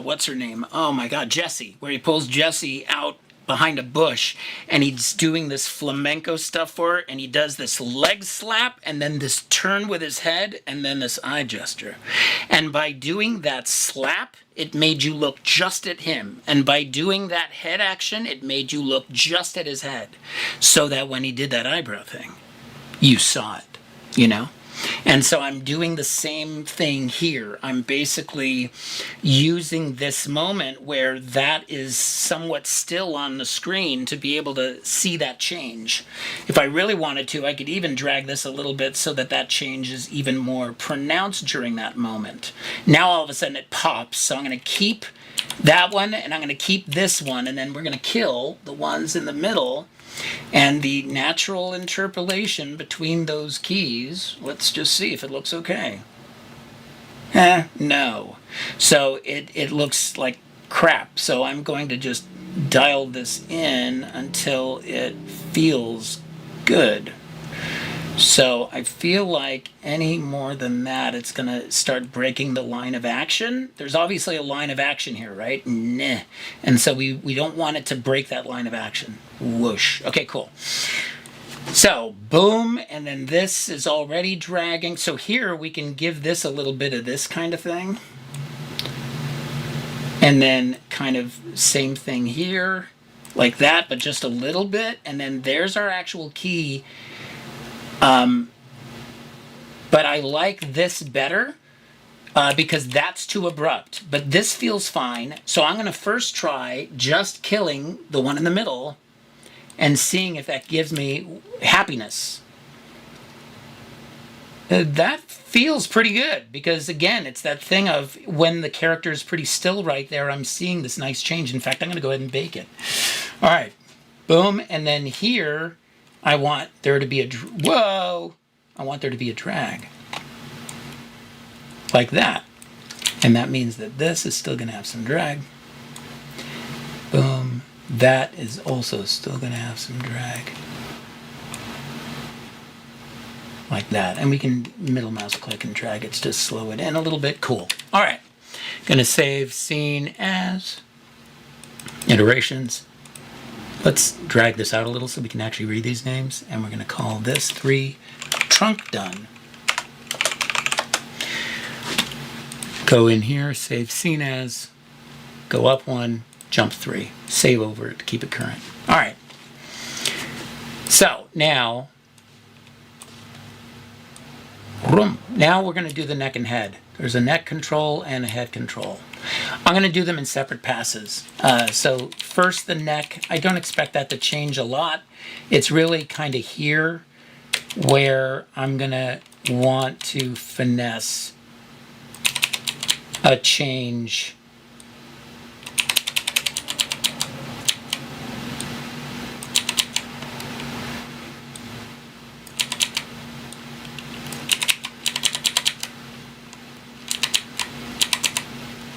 what's her name? Oh my God, Jessie, where he pulls Jessie out behind a bush and he's doing this flamenco stuff for her and he does this leg slap and then this turn with his head and then this eye gesture. And by doing that slap, it made you look just at him. And by doing that head action, it made you look just at his head. So that when he did that eyebrow thing, you saw it, you know? And so I'm doing the same thing here. I'm basically using this moment where that is somewhat still on the screen to be able to see that change. If I really wanted to, I could even drag this a little bit so that that change is even more pronounced during that moment. Now all of a sudden it pops, so I'm going to keep that one and I'm going to keep this one, and then we're going to kill the ones in the middle. And the natural interpolation between those keys, let's just see if it looks okay. No. So it looks like crap. So I'm going to just dial this in until it feels good. So I feel like any more than that, it's going to start breaking the line of action. There's obviously a line of action here, right? Nah. And so we don't want it to break that line of action. Whoosh. Okay, cool. So, boom, and then this is already dragging. So here we can give this a little bit of this kind of thing. And then kind of same thing here, like that, but just a little bit. And then there's our actual key. But I like this better because that's too abrupt. But this feels fine. So I'm going to first try just killing the one in the middle and seeing if that gives me happiness. That feels pretty good because, again, it's that thing of when the character is pretty still right there, I'm seeing this nice change. In fact, I'm going to go ahead and bake it. All right. Boom. And then here, I want there to be a... Whoa! I want there to be a drag. Like that. And that means that this is still going to have some drag. Boom. That is also still going to have some drag. Like that. And we can middle mouse click and drag it to slow it in a little bit. Cool. All right. Going to save scene as iterations. Let's drag this out a little so we can actually read these names. And we're going to call this 3 trunk done. Go in here, save scene as, go up 1, jump 3, save over it to keep it current. All right. So now Vroom. Now we're going to do the neck and head. There's a neck control and a head control. I'm going to do them in separate passes. So first the neck, I don't expect that to change a lot. It's really kind of here where I'm going to want to finesse a change.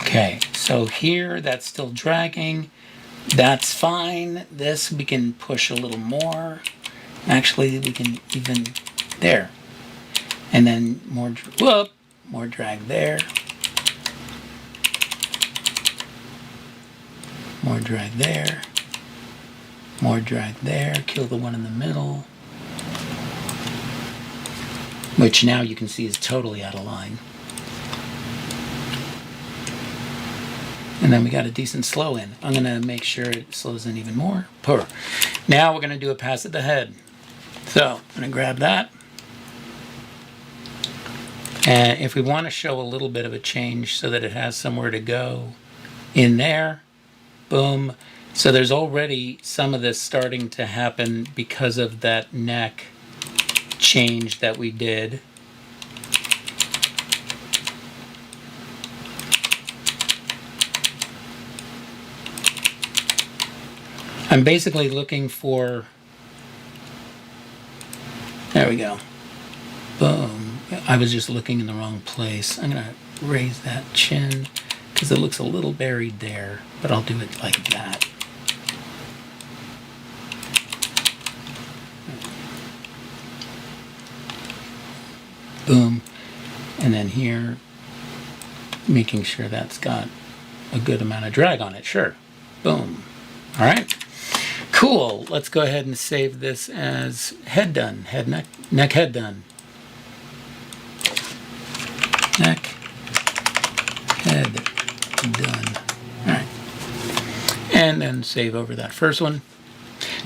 Okay, so here that's still dragging. That's fine. This we can push a little more. Actually, we can even there. And then more drag there. More drag there. More drag there. Kill the one in the middle. Which now you can see is totally out of line. And then we got a decent slow in. I'm going to make sure it slows in even more. Purr. Now we're going to do a pass at the head. So I'm going to grab that. And if we want to show a little bit of a change so that it has somewhere to go in there, boom. So there's already some of this starting to happen because of that neck change that we did. I'm basically looking for, there we go, boom. I was just looking in the wrong place. I'm going to raise that chin because it looks a little buried there, but I'll do it like that. Boom. And then here, making sure that's got a good amount of drag on it. Sure. Boom. All right. Cool. Let's go ahead and save this as head done. Head, neck, head done. Neck, head done. All right. And then save over that first one.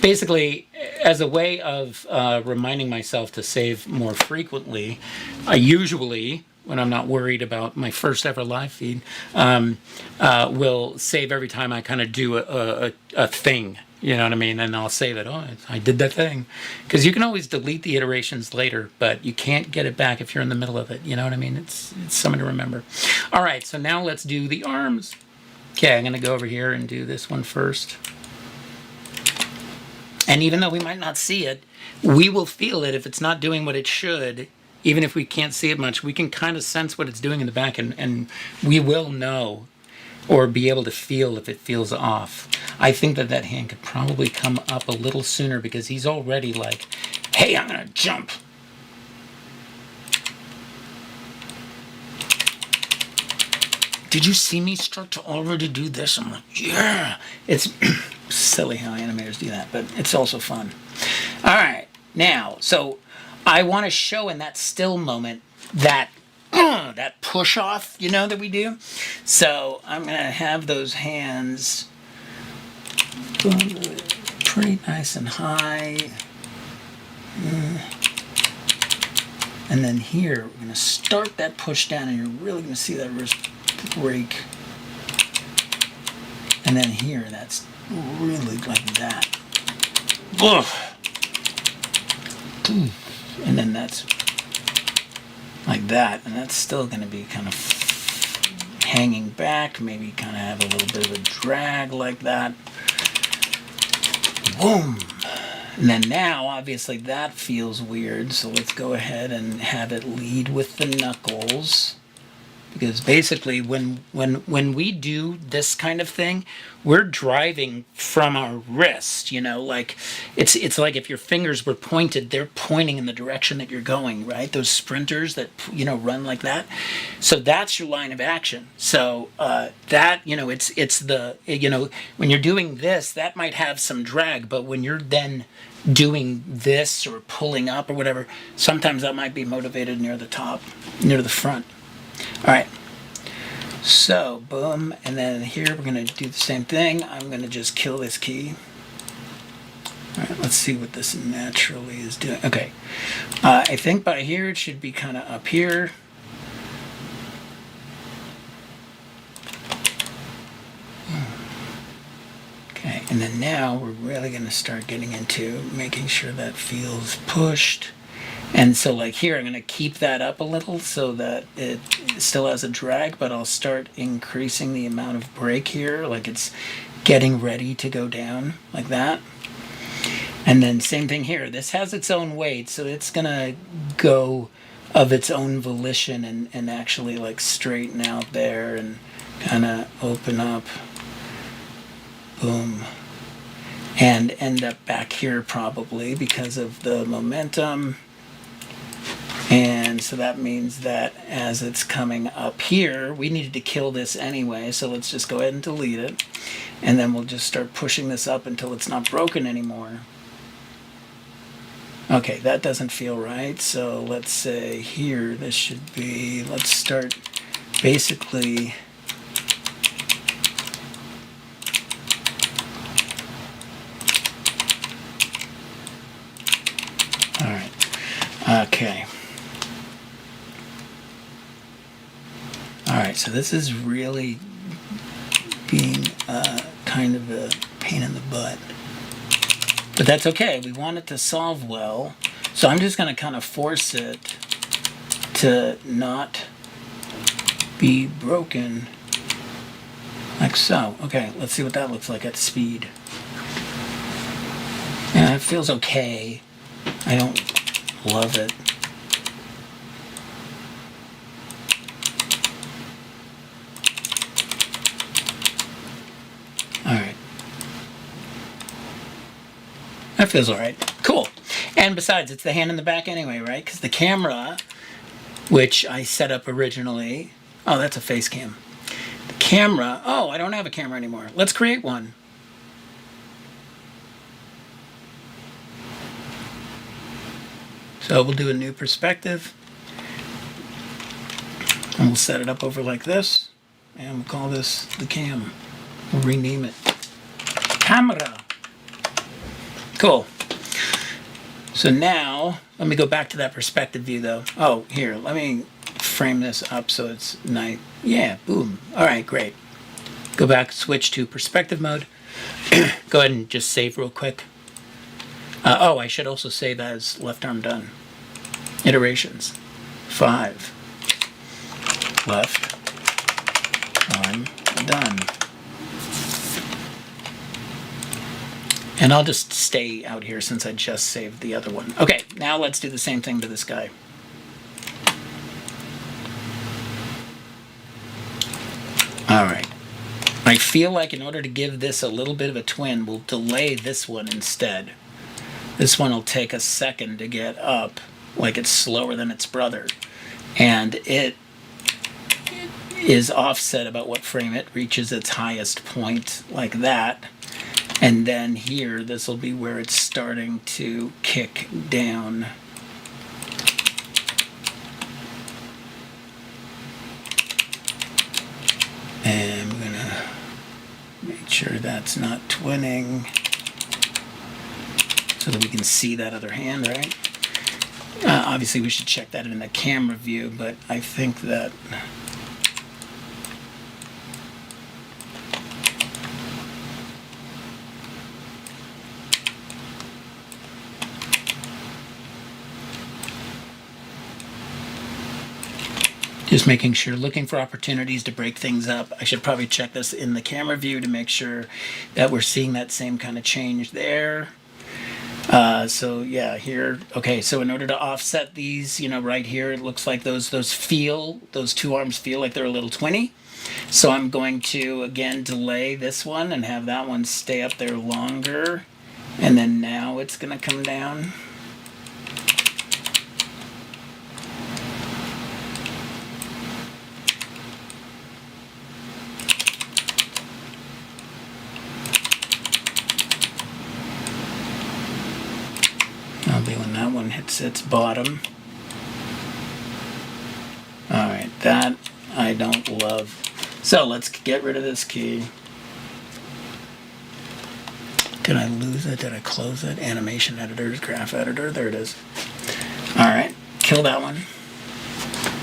Basically, as a way of reminding myself to save more frequently, I usually, when I'm not worried about my first ever live feed, will save every time I kind of do a thing. You know what I mean? And I'll save it. Oh, I did that thing. Because you can always delete the iterations later, but you can't get it back if you're in the middle of it. You know what I mean? It's something to remember. All right, so now let's do the arms. Okay, I'm going to go over here and do this one first. And even though we might not see it, we will feel it if it's not doing what it should. Even if we can't see it much, we can kind of sense what it's doing in the back, and we will know or be able to feel if it feels off. I think that that hand could probably come up a little sooner because he's already like, hey, I'm going to jump. Did you see me start to already do this? I'm like, yeah. It's silly how animators do that, but it's also fun. All right, now, so I want to show in that still moment that that push off, you know, that we do. So I'm going to have those hands pretty nice and high. And then here, we're going to start that push down, and you're really going to see that wrist break. And then here, that's really like that. And then that's like that, and that's still going to be kind of hanging back, maybe kind of have a little bit of a drag like that. Boom. And then now, obviously, that feels weird, so let's go ahead and have it lead with the knuckles. Because basically, when we do this kind of thing, we're driving from our wrist, you know, like it's like if your fingers were pointed, they're pointing in the direction that you're going, right? Those sprinters that, you know, run like that. So that's your line of action. So that, you know, it's the, you know, when you're doing this, that might have some drag, but when you're then doing this or pulling up or whatever, sometimes that might be motivated near the top, near the front. All right, so boom, and then here we're going to do the same thing. I'm going to just kill this key. All right, let's see what this naturally is doing. Okay, I think by here it should be kind of up here. Okay, and then now we're really going to start getting into making sure that feels pushed. And so like here, I'm going to keep that up a little so that it still has a drag, but I'll start increasing the amount of break here, like it's getting ready to go down, like that. And then same thing here. This has its own weight, so it's going to go of its own volition and actually like straighten out there and kind of open up. Boom. And end up back here probably because of the momentum. And so that means that as it's coming up here, we needed to kill this anyway, so let's just go ahead and delete it. And then we'll just start pushing this up until it's not broken anymore. Okay, that doesn't feel right, so let's say here, this should be, let's start basically all right, okay. All right, so this is really being kind of a pain in the butt. But that's okay, we want it to solve well. So I'm just gonna kind of force it to not be broken, like so. Okay, let's see what that looks like at speed. Yeah, it feels okay. I don't love it. All right. That feels all right. Cool. And besides, it's the hand in the back anyway, right? Because the camera, which I set up originally, oh, that's a face cam. The camera, oh, I don't have a camera anymore. Let's create one. So we'll do a new perspective. And we'll set it up over like this. And we'll call this the cam. We'll rename it. Camera. Cool. So now, let me go back to that perspective view though. Oh, here, let me frame this up so it's nice. Yeah, boom. All right, great. Go back, switch to perspective mode. Go ahead and just save real quick. Oh, I should also say that as left arm done. Iterations. 5. Left arm done. And I'll just stay out here since I just saved the other one. Okay, now let's do the same thing to this guy. All right. I feel like in order to give this a little bit of a twin, we'll delay this one instead. This one will take a second to get up, like it's slower than its brother. And it is offset about what frame it reaches its highest point, like that. And then here, this will be where it's starting to kick down. And I'm gonna make sure that's not twinning so that we can see that other hand, right? Obviously we should check that in the camera view, but I think that just making sure, looking for opportunities to break things up. I should probably check this in the camera view to make sure that we're seeing that same kind of change there. So yeah, here, okay, so in order to offset these, you know, right here, it looks like those two arms feel like they're a little twinny. So I'm going to, again, delay this one and have that one stay up there longer. And then now it's gonna come down. When that one hits its bottom. All right, that I don't love. So let's get rid of this key. Did I lose it? Did I close it? Animation editors, graph editor. There it is. All right, kill that one.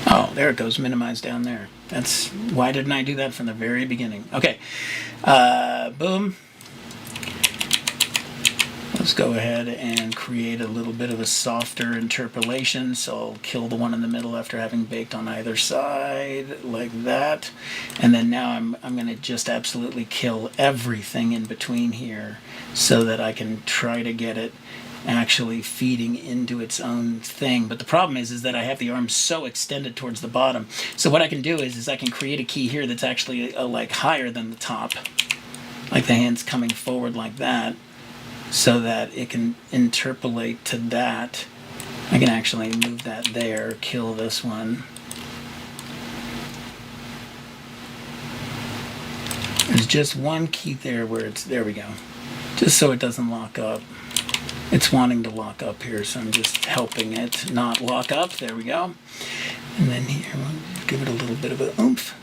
Oh, there it goes, minimized down there. That's why didn't I do that from the very beginning? Okay, boom. Let's go ahead and create a little bit of a softer interpolation. So I'll kill the one in the middle after having baked on either side, like that. And then now I'm going to just absolutely kill everything in between here so that I can try to get it actually feeding into its own thing. But the problem is that I have the arm so extended towards the bottom. So what I can do is I can create a key here that's actually like higher than the top, like the hand's coming forward like that, so that it can interpolate to that. I can actually move that there, kill this one. There's just one key there where it's, there we go. Just so it doesn't lock up. It's wanting to lock up here, so I'm just helping it not lock up. There we go. And then here, we'll give it a little bit of a oomph.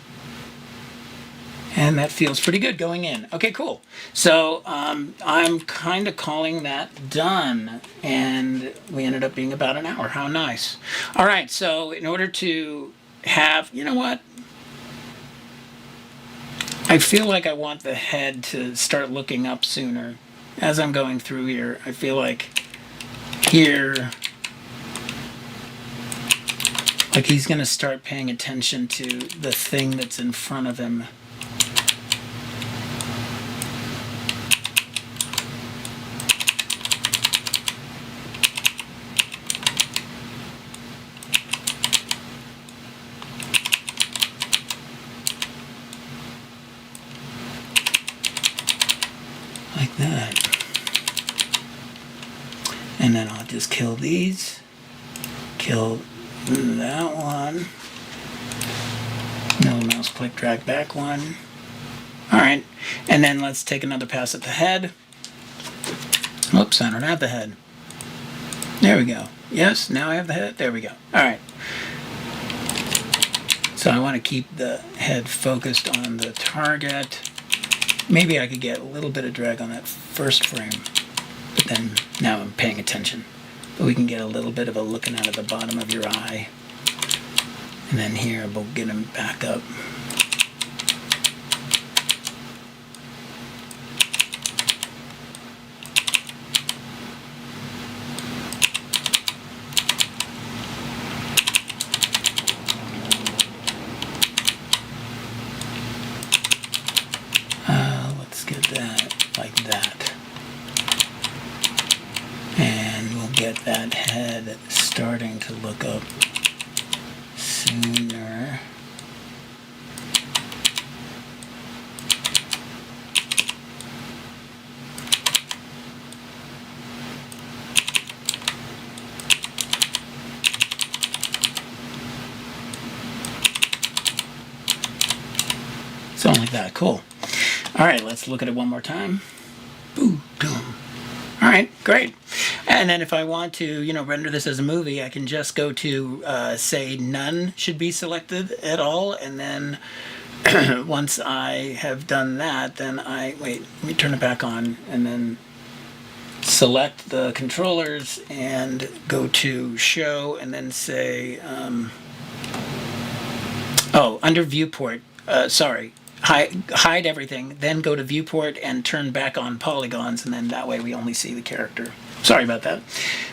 And that feels pretty good going in. Okay, cool. So I'm kind of calling that done. And we ended up being about an hour. How nice. All right, so in order to have, you know what? I feel like I want the head to start looking up sooner. As I'm going through here, I feel like here, like he's going to start paying attention to the thing that's in front of him. Like that. And then I'll just kill these. Kill that one. No mouse click drag back one. Alright. And then let's take another pass at the head. Oops, I don't have the head. There we go. Yes, now I have the head. There we go. Alright. So I want to keep the head focused on the target. Maybe I could get a little bit of drag on that first frame, but then now I'm paying attention. But we can get a little bit of a looking out of the bottom of your eye. And then here we'll get him back up. That head starting to look up sooner. Something like that. Cool. All right, let's look at it one more time. Boom, boom. All right, great. And then if I want to, render this as a movie, I can just go to, say, none should be selected at all. And then once I have done that, then wait, let me turn it back on and then select the controllers and go to show and then say, under viewport, sorry. Hide everything, then go to viewport and turn back on polygons, and then that way we only see the character. Sorry about that.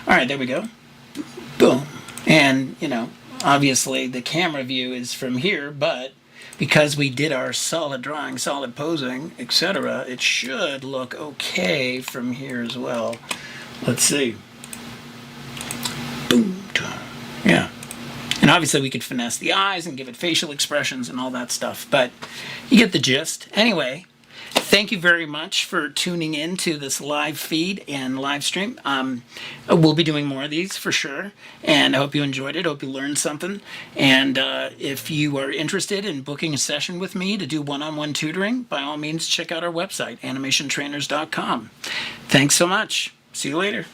All right, there we go. Boom. And, obviously the camera view is from here, but because we did our solid drawing, solid posing, etc., it should look okay from here as well. Let's see. Boom. Yeah. And obviously we could finesse the eyes and give it facial expressions and all that stuff, but you get the gist. Anyway, thank you very much for tuning in to this live feed and live stream. We'll be doing more of these for sure, and I hope you enjoyed it. I hope you learned something. And if you are interested in booking a session with me to do one-on-one tutoring, by all means, check out our website, animationtrainers.com. Thanks so much. See you later.